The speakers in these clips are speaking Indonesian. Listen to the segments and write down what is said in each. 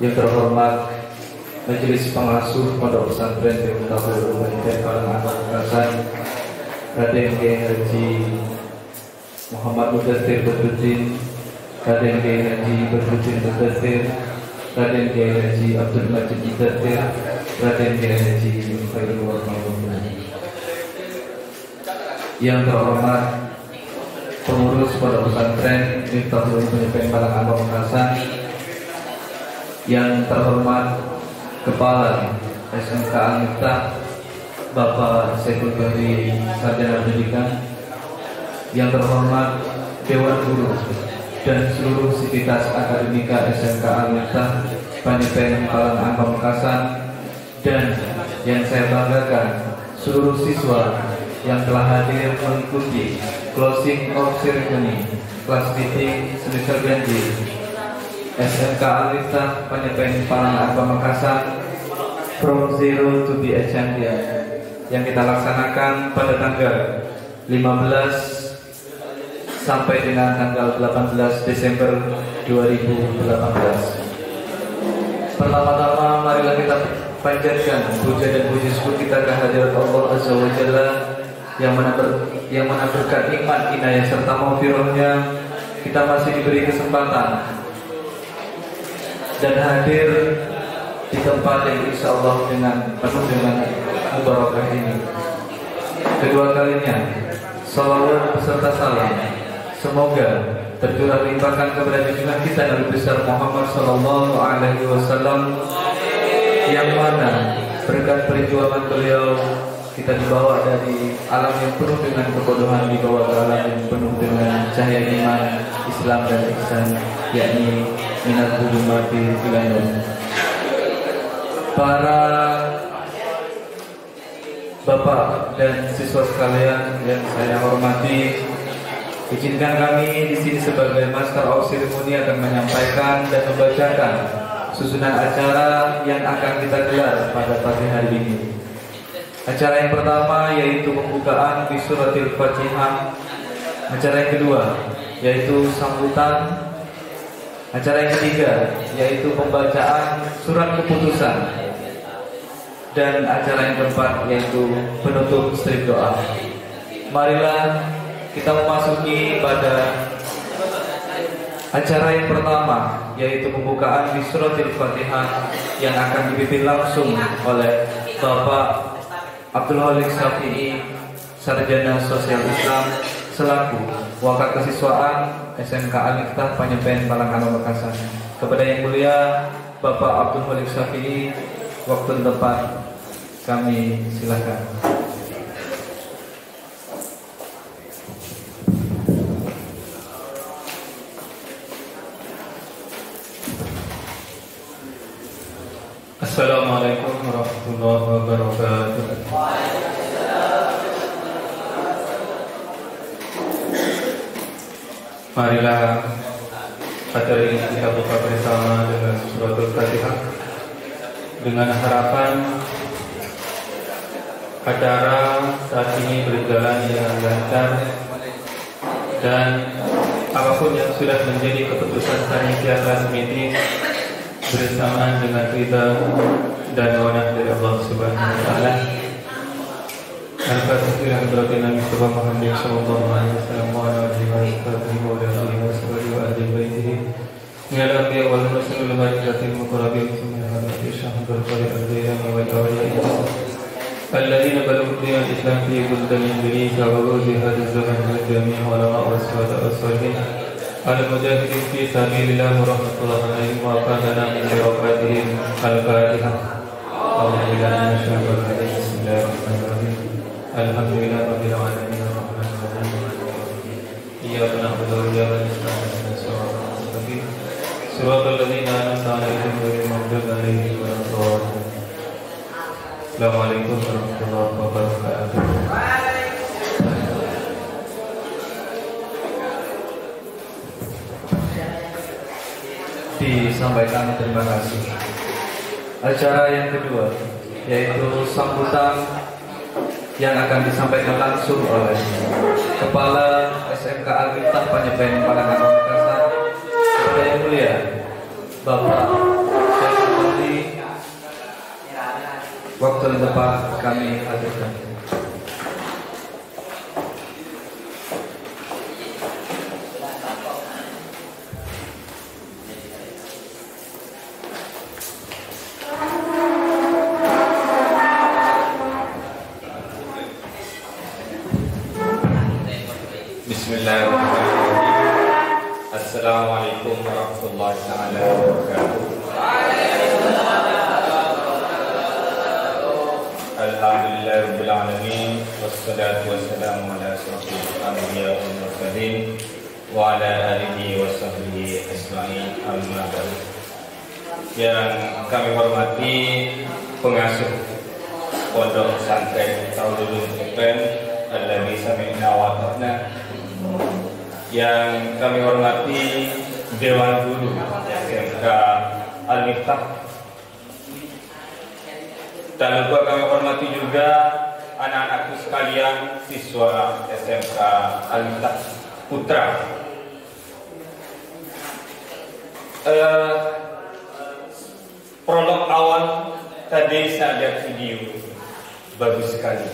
Yang terhormat Majelis Pengasuh Pondok Pesantren Miftahul Ulum dan Pemekasan, Raden Kiai Haji Muhammad Mudatsir Badruddin, Raden Kiai Haji Badruddin Mudatsir, Raden Kiai Haji Abdul Majid Mudatsir, Raden Kiai Haji Khairul Warahmatullahi. Yang terhormat pengurus Pondok Pesantren Miftahul Ulum dan Pemekasan, yang terhormat Kepala SMK Al-Miftah Bapak Saiful Bahri Sarjana Pendidikan, yang terhormat Dewan Guru dan seluruh sivitas akademika SMK Al-Miftah Panyepen Palang Pamekasan, dan yang saya banggakan seluruh siswa yang telah hadir mengikuti closing of ceremony kelas meeting semester ganjil SMK Al-Miftah Panyepen Palang Pamekasan from zero to be a champion, yang kita laksanakan pada tanggal 15 sampai dengan tanggal 18 Desember 2018. Pertama-tama marilah kita panjatkan puja dan puji syukur kita kehadirat Allah Azza wa Jalla yang mana berkat nikmat inayah serta maghfirahnya kita masih diberi kesempatan dan hadir di tempat yang insya Allah penuh dengan mubarakah ini. Kedua kalinya, salawat beserta salam semoga tercurah limpahkan kepada junjungan kita Nabi besar Muhammad Sallallahu Alaihi Wasallam, yang mana berkat perjuangan beliau kita dibawa dari alam yang penuh dengan kebodohan dibawa ke alam yang penuh dengan cahaya iman, Islam dan ihsan, yakni minat zulumati filanun. Para bapak dan siswa sekalian yang saya hormati, izinkan kami di sini sebagai Master of Ceremony akan menyampaikan dan membacakan susunan acara yang akan kita gelar pada pagi hari ini. Acara yang pertama yaitu pembukaan di suratil Fatihah. Acara yang kedua yaitu sambutan. Acara yang ketiga yaitu pembacaan surat keputusan. Dan acara yang keempat yaitu penutup strip doa. Marilah kita memasuki pada acara yang pertama yaitu pembukaan di suratil Fatihah yang akan dipimpin langsung oleh Bapak Abdul Halik Syafi'i, Sarjana Sosial Islam selaku Wakil Kesiswaan SMK Al-Miftah Panyepen Palang Pamekasan. Kepada yang mulia Bapak Abdul Halik Syafi'i, waktu dan tempat kami silakan. Assalamualaikum warahmatullahi wabarakatuh. Marilah acara ini kita buka bersama dengan suratul Fatihah, dengan harapan acara saat ini berjalan dengan lancar dan apapun yang sudah menjadi keputusan panitia kelas meeting bersamaan dengan ridha dan wewenang dari Allah Subhanahu wa taala. Al-Fatihah berarti Nabi Muhammad sallallahu alaihi wasallam wa alihi wa sahbihi wa alihi ya rabbi wal rasul al-malaikatil muqarrabin subhanallahi syahadul qari al-ghayam wa al-awliya alladhina balaghu al-islam fi buldan Indonesia wa ghayri hadha zaman wa jami'u ulama wa salihin al-mujahidin fi sabilillah wa rahmatullahi alaihim wa qadana min barakatihim. Al-Fatihah. Alhamdulillah bismillahirrahmanirrahim. Alhamdulillah rabbil alamin arrahmanir rahim. Iyyaka na'budu wa iyyaka nasta'in. Shiratal ladzina an'amta 'alaihim ghairil maghdubi 'alaihim waladdallin. Assalamualaikum warahmatullahi wabarakatuh. Disampaikan terima kasih. Acara yang kedua yaitu sambutan yang akan disampaikan langsung oleh Kepala SMK Al-Miftah Panyepen Palang Pamekasan, kepada yang mulia Bapak waktu yang tepat kami hadirkan. Bismillahirrahmanirrahim. Assalamualaikum warahmatullahi wabarakatuh. Alhamdulillahirabbil alamin wassalatu wassalamu ala asyrofil anbiya'i wal mursalin wa ala alihi wa sahbihi ajma'in, amma ba'du. Yang kami hormati pengasuh Pondok Pesantren Taulul Upen Alladzi Sami'na wa Ata'na, yang kami hormati Dewan Guru SMK Al-Miftah, dan lupa kami hormati juga anak-anakku sekalian, siswa SMK Al-Miftah Putra. Prolog awal tadi saya lihat video, bagus sekali.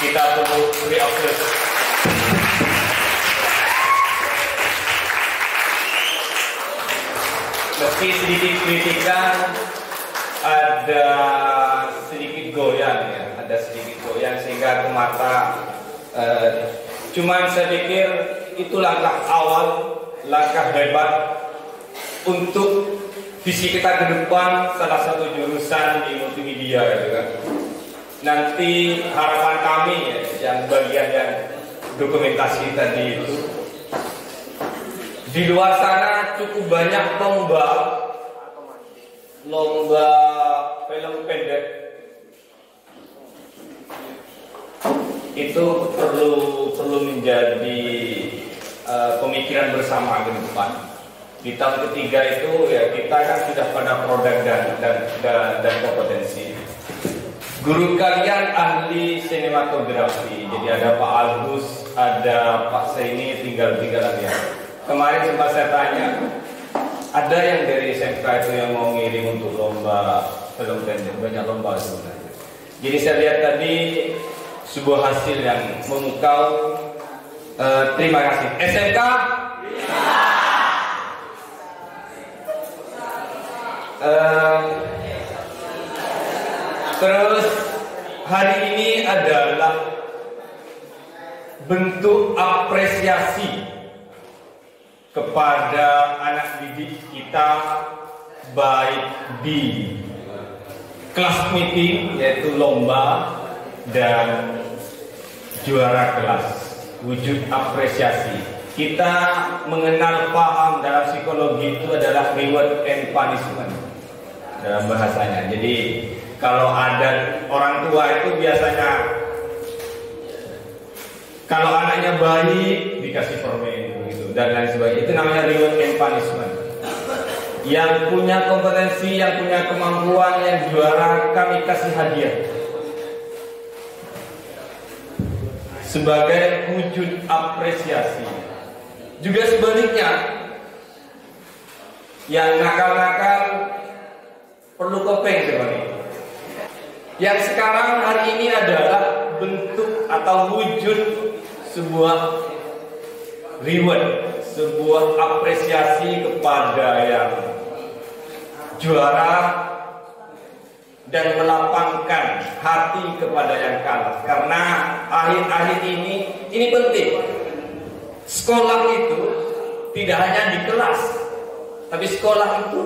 Kita perlu beri apresiasi. Meski sedikit kritikan, ada sedikit goyang ya, ada sedikit goyang sehingga ke mata. Cuman saya pikir itu langkah awal, langkah hebat untuk visi kita ke depan, salah satu jurusan di multimedia gitu kan. Nanti harapan kami ya, yang bagian yang dokumentasi tadi itu, di luar sana cukup banyak lomba film pendek. Itu perlu menjadi pemikiran bersama ke depan. Di tahun ketiga itu ya kita kan sudah pada produk dan kompetensi. Guru kalian ahli sinematografi, jadi ada Pak Agus, ada Pak Saini, tinggal tiga lagi ya. Kemarin sempat saya tanya, ada yang dari SMK itu yang mau ngirim untuk lomba film pendek, banyak lomba sebenarnya. Jadi saya lihat tadi sebuah hasil yang memukau. Terima kasih SMK. Terus hari ini adalah bentuk apresiasi kepada anak didik kita, baik di kelas meeting yaitu lomba dan juara kelas. Wujud apresiasi. Kita mengenal paham dalam psikologi itu adalah reward and punishment dalam bahasanya. Jadi kalau ada orang tua itu biasanya kalau anaknya baik dikasih permen gitu dan lain sebagainya. Itu namanya reward and punishment. Yang punya kompetensi, yang punya kemampuan, yang juara kami kasih hadiah sebagai wujud apresiasi. Juga sebaliknya, yang nakal-nakal perlu kopeng sebenarnya. Yang sekarang hari ini adalah bentuk atau wujud sebuah reward, sebuah apresiasi kepada yang juara dan melapangkan hati kepada yang kalah. Karena akhir-akhir ini penting. Sekolah itu tidak hanya di kelas, tapi sekolah itu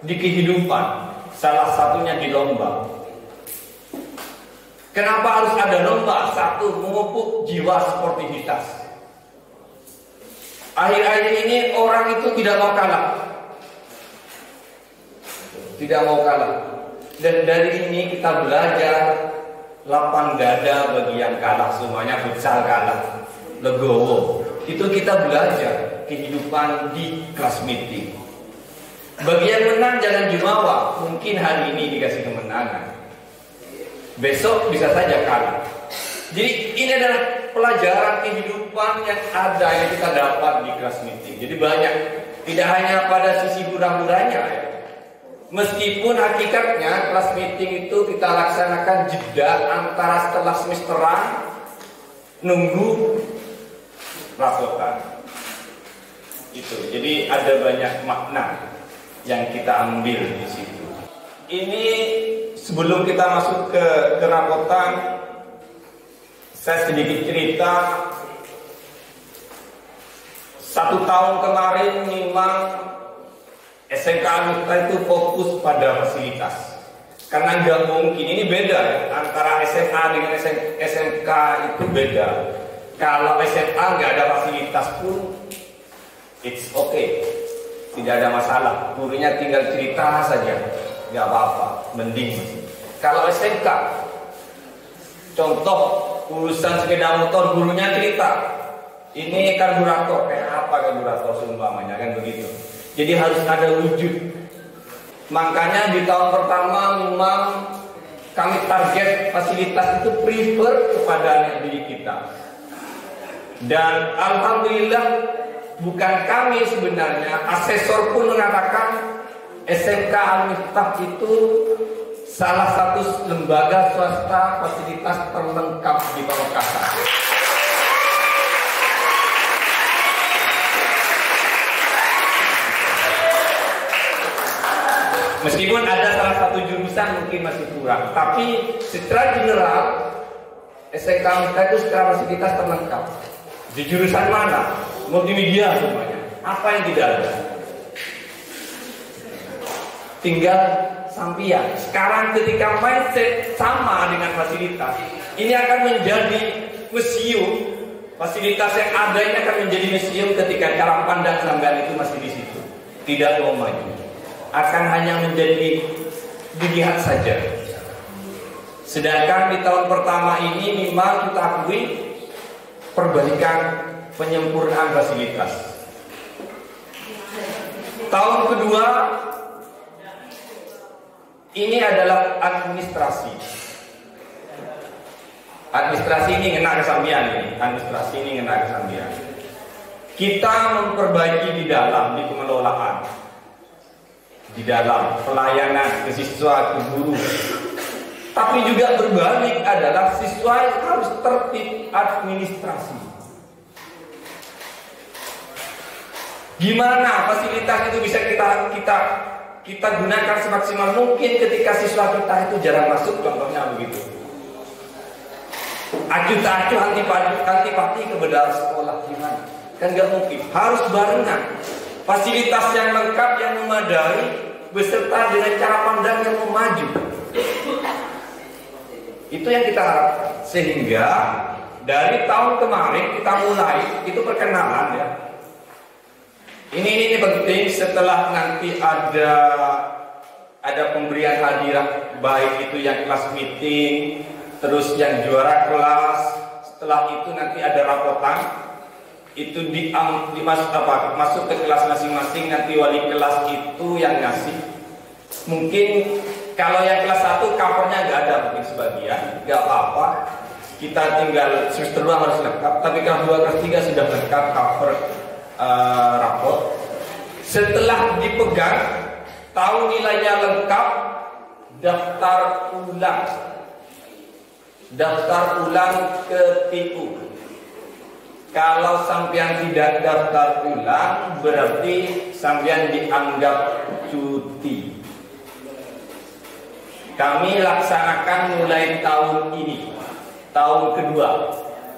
di kehidupan. Salah satunya di lomba. Kenapa harus ada lomba? Satu, memupuk jiwa sportivitas. Akhir-akhir ini orang itu tidak mau kalah. Tidak mau kalah. Dan dari ini kita belajar lapang dada bagi yang kalah, semuanya futsal kalah, legowo. Itu kita belajar kehidupan di kelas meeting. Bagi yang menang jangan jumawa. Mungkin hari ini dikasih kemenangan, besok bisa saja kalah. Jadi ini adalah pelajaran kehidupan yang ada yang kita dapat di kelas meeting. Jadi banyak, tidak hanya pada sisi hura-huranya ya. Meskipun hakikatnya kelas meeting itu kita laksanakan jeda antara setelah semesteran nunggu rapotan. Itu. Jadi ada banyak makna yang kita ambil di situ. Ini sebelum kita masuk ke rapotan, saya sedikit cerita. 1 tahun kemarin memang SMK Al-Miftah itu fokus pada fasilitas. Karena nggak mungkin, ini beda ya, antara SMA dengan SMK itu beda. Kalau SMA nggak ada fasilitas pun it's okay, tidak ada masalah. Gurunya tinggal cerita saja, nggak apa-apa, mending. Kalau SMK, contoh urusan sepeda motor, gurunya cerita. Ini karburator, kayak apa karburator seumpamanya, kan begitu. Jadi harus ada wujud. Makanya di tahun pertama memang kami target fasilitas itu prefer kepada anak didik kita. Dan alhamdulillah bukan kami sebenarnya, asesor pun mengatakan SMK Al-Miftah itu salah satu lembaga swasta fasilitas terlengkap di Pamekasan. Meskipun ada salah satu jurusan mungkin masih kurang, tapi secara general SMK Al-Miftah itu secara fasilitas terlengkap. Di jurusan mana? Multimedia semuanya. Apa yang tidak ada? Tinggal sampian. Sekarang ketika mindset sama dengan fasilitas, ini akan menjadi museum. Fasilitas yang ada ini akan menjadi museum ketika cara pandang sampean itu masih di situ, tidak mau maju. Akan hanya menjadi dilihat saja. Sedangkan di tahun pertama ini memang kita akui perbaikan, penyempurnaan fasilitas. Tahun kedua ini adalah administrasi. Administrasi ini ngena kesambian ini. Administrasi ini ngena kesambian. Kita memperbaiki di dalam, di pengelolaan, di dalam pelayanan ke siswa, ke guru. Tapi juga berbalik adalah siswa harus tertib administrasi. Gimana fasilitas itu bisa kita gunakan semaksimal mungkin ketika siswa kita itu jarang masuk, contohnya begitu. Acuh tak acuh antipati ke bedal sekolah, gimana? Kan nggak mungkin. Harus barengan. Fasilitas yang lengkap, yang memadai, beserta dengan cara pandang yang maju. Itu yang kita harapkan. Sehingga dari tahun kemarin kita mulai, itu perkenalan ya. Ini penting. Setelah nanti ada pemberian hadiah, baik itu yang kelas meeting, terus yang juara kelas. Setelah itu nanti ada rapotan. Itu masuk ke kelas masing-masing. Nanti wali kelas itu yang ngasih. Mungkin kalau yang kelas 1 covernya nggak ada, mungkin sebagian, nggak apa-apa. Kita tinggal semester 2 harus lengkap. Tapi kelas 2, kelas 3 sudah lengkap cover rapor. Setelah dipegang, tahu nilainya lengkap, daftar ulang ke TU. Kalau sampean tidak daftar ulang, berarti sampean dianggap cuti. Kami laksanakan mulai tahun ini, tahun kedua.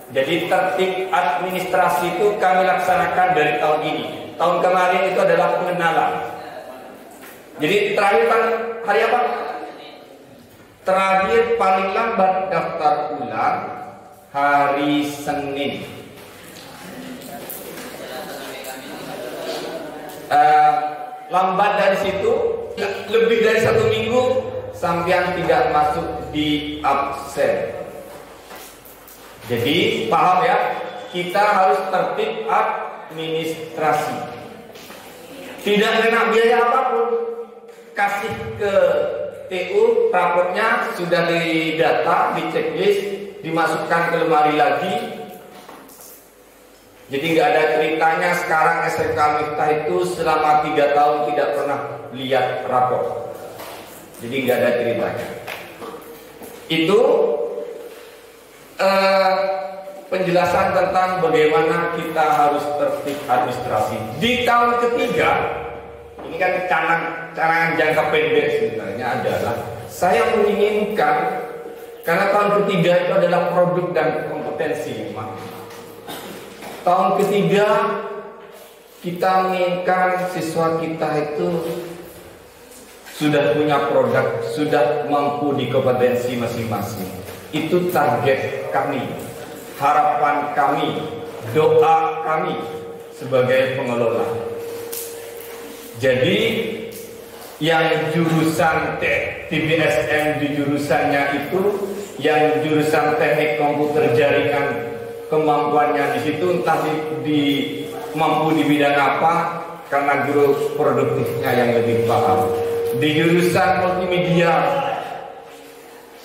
Jadi tertib administrasi itu kami laksanakan dari tahun ini. Tahun kemarin itu adalah pengenalan. Jadi terakhir hari apa? Terakhir paling lambat daftar ulang hari Senin. Lambat dari situ, lebih dari 1 minggu sampean tidak masuk di absen. Jadi paham ya, kita harus tertib administrasi. Tidak kena biaya apapun. Kasih ke TU, raportnya sudah didata, di checklist, dimasukkan ke lemari lagi. Jadi nggak ada ceritanya sekarang SMK Miftah itu selama 3 tahun tidak pernah lihat rapor. Jadi nggak ada ceritanya. Itu penjelasan tentang bagaimana kita harus tertib administrasi. Di tahun ketiga, ini kan canangan jangka pendek sebenarnya adalah saya menginginkan, karena tahun ketiga itu adalah produk dan kompetensi. Tahun ketiga kita menginginkan siswa kita itu sudah punya produk, sudah mampu di kompetensi masing-masing. Itu target kami, harapan kami, doa kami sebagai pengelola. Jadi yang jurusan TBSM di jurusannya itu, yang jurusan teknik komputer jaringan, kemampuannya di situ entah mampu di bidang apa, karena guru produktifnya yang lebih paham. Di jurusan multimedia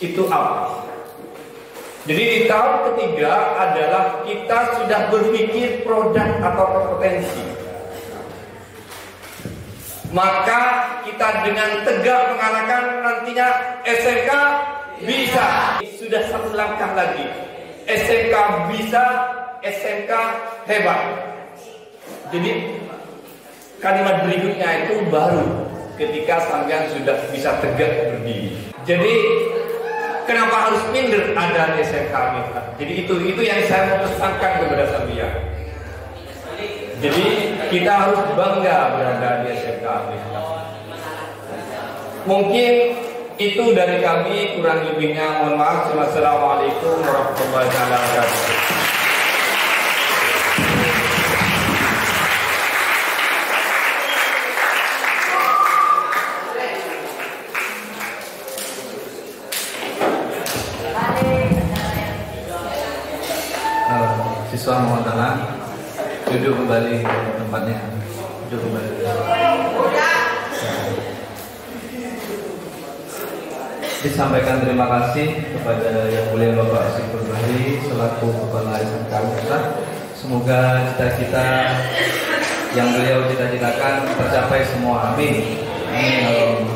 itu apa? Jadi di tahun ketiga adalah kita sudah berpikir produk atau kompetensi. Maka kita dengan tegak mengatakan nantinya SMK bisa. Sudah satu langkah lagi. SMK bisa, SMK hebat. Jadi kalimat berikutnya itu baru ketika sampean sudah bisa tegak berdiri. Jadi kenapa harus minder ada SMK Miftah? Jadi itu yang saya mau pesankan kepada sampean. Jadi kita harus bangga berada di SMK Miftah. Mungkin itu dari kami, kurang lebihnya mohon maaf. Wassalamualaikum warahmatullahi wabarakatuh. Siswa mohon tenang, duduk kembali ke tempatnya. Duduk kembali. Disampaikan terima kasih kepada Yang Mulia Bapak Syukur Bahri selaku Kepala SMK Miftah. Semoga cita-cita yang beliau cita-citakan tercapai semua. Amin. Amin.